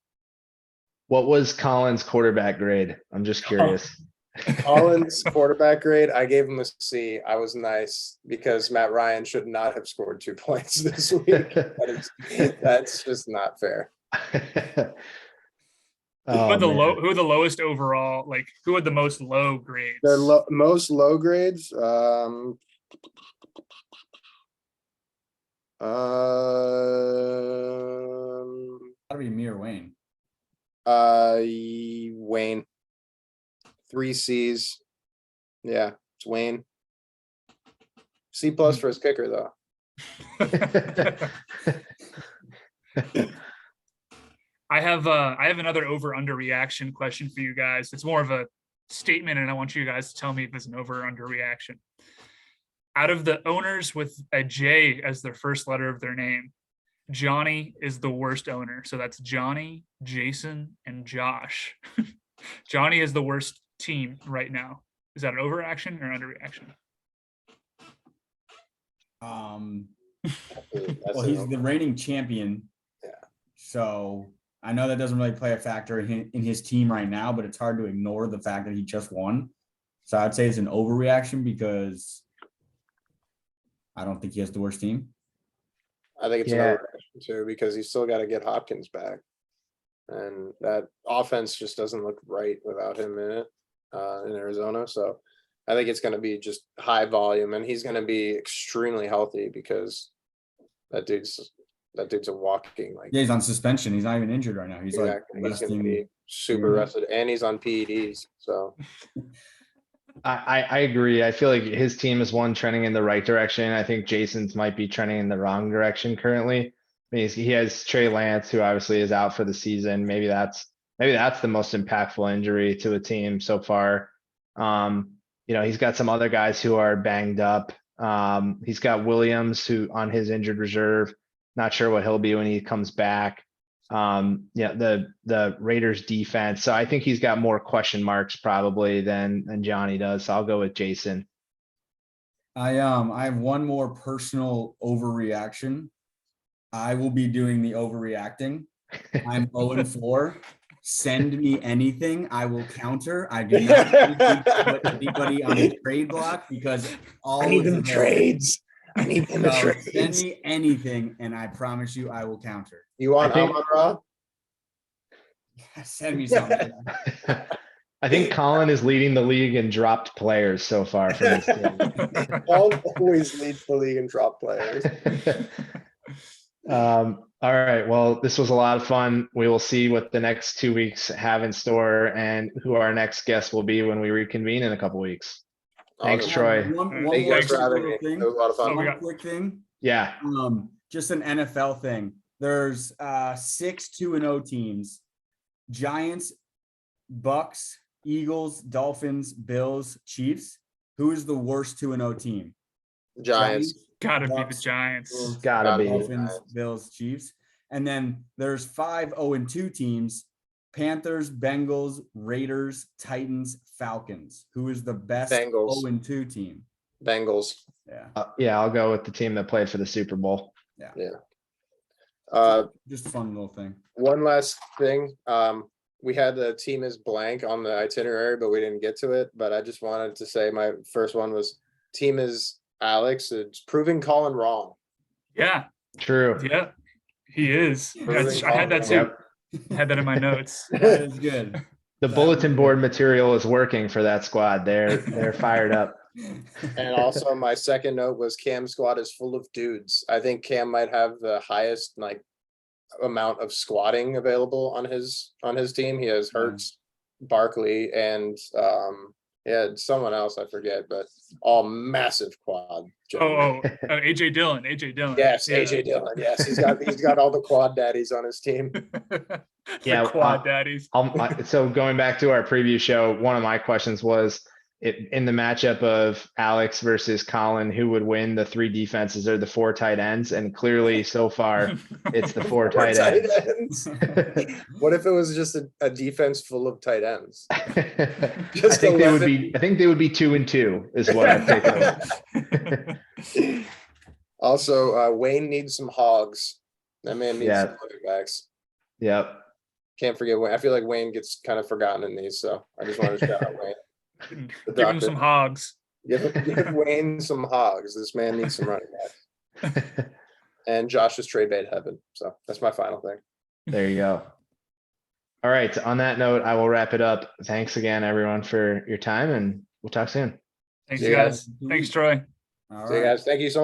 What was Colin's quarterback grade? I'm just curious. Colin's quarterback grade, I gave him a C. I was nice because Matt Ryan should not have scored 2 points this week. That's just not fair. Who are the lowest overall? Like, who had the most low grades? The most low grades. Gotta be me or Wayne. Wayne. 3 C's. Yeah, it's Wayne. C+ for his kicker, though. I have another over under reaction question for you guys. It's more of a statement, and I want you guys to tell me if it's an over or under reaction. Out of the owners with a J as their first letter of their name, Johnny is the worst owner. So that's Johnny, Jason, and Josh. Johnny is the worst team right now. Is that an overreaction or underreaction? Well, he's the reigning champion. Yeah. So I know that doesn't really play a factor in his team right now, but it's hard to ignore the fact that he just won. So I'd say it's an overreaction because I don't think he has the worst team. I think it's an overreaction too, because he's still got to get Hopkins back. And that offense just doesn't look right without him in it in Arizona. So I think it's going to be just high volume, and he's going to be extremely healthy because that dude's a walking, like, Yeah, he's on suspension. He's not even injured right now. He's exactly. like He's going to be super rested, and he's on PEDs. So I agree. I feel like his team is one trending in the right direction. I think Jason's might be trending in the wrong direction currently. I mean, he has Trey Lance, who obviously is out for the season. Maybe that's the most impactful injury to a team so far. He's got some other guys who are banged up. He's got Williams, who on his injured reserve. Not sure what he'll be when he comes back. The Raiders defense. So I think he's got more question marks probably than Johnny does. So I'll go with Jason. I have one more personal overreaction. I will be doing the overreacting. I'm 0-4. Send me anything. I will counter. I do not put anybody on the trade block because I need them trades. I need them trades. Send me anything, and I promise you I will counter. You want Amon-Ra? Send me something. I think Colin is leading the league in dropped players so far from his team. Paul always leads the league in dropped players. All right. Well, this was a lot of fun. We will see what the next 2 weeks have in store and who our next guest will be when we reconvene in a couple weeks. Thanks, Troy. One Thank you more guys for having me. thing. It was a lot of fun. One quick thing. Yeah. Just an NFL thing. There's 6 2-0 teams: Giants, Bucks, Eagles, Dolphins, Bills, Chiefs. Who is the worst 2-0 team? Giants. Gotta be the Bucks, Giants. Bills, Gotta be. Dolphins, Bills, Chiefs. And then there's 5 0-2 teams: Panthers, Bengals, Raiders, Titans, Falcons. Who is the best Bengals. 0-2 team? Bengals. Yeah. I'll go with the team that played for the Super Bowl. Just a fun little thing. One last thing. we had the team is blank on the itinerary, but we didn't get to it. But I just wanted to say my first one was team is Alex. It's proving Colin wrong. Yeah, True. yeah, he is. Proving I had that Colin too. Yep. I had that in my notes. That is good. The That bulletin was board good. material is working for that squad. They're fired up. And also my second note was Cam's squad is full of dudes. I think Cam might have the highest like amount of squatting available on his team. He has Yeah. Hurts, Barkley, and yeah, someone else I forget, but all massive quad. gentlemen. AJ Dillon. AJ Dillon. Yes, Yeah. AJ Dillon. Yes, he's got all the quad daddies on his team. The Yeah, quad daddies. So going back to our preview show, one of my questions was in the matchup of Alex versus Colin, who would win, the 3 defenses or the 4 tight ends? And clearly so far it's the 4 tight ends. What if it was just a defense full of tight ends? I Just think they would 11. be 2-2 is what I've taken over. Also, Wayne needs some hogs. That man needs Yeah. some running backs. Yep. Can't forget Wayne. I feel like Wayne gets kind of forgotten in these, so I just wanted to shout out Wayne. The Give him doctor. some hogs. Give Wayne some hogs. This man needs some running backs. And Josh is trade bait heaven. So that's my final thing. There you go. All right. On that note, I will wrap it up. Thanks again, everyone, for your time, and we'll talk soon. Thanks, See you guys. guys. Thanks, Troy. All So you right. guys, thank you so much.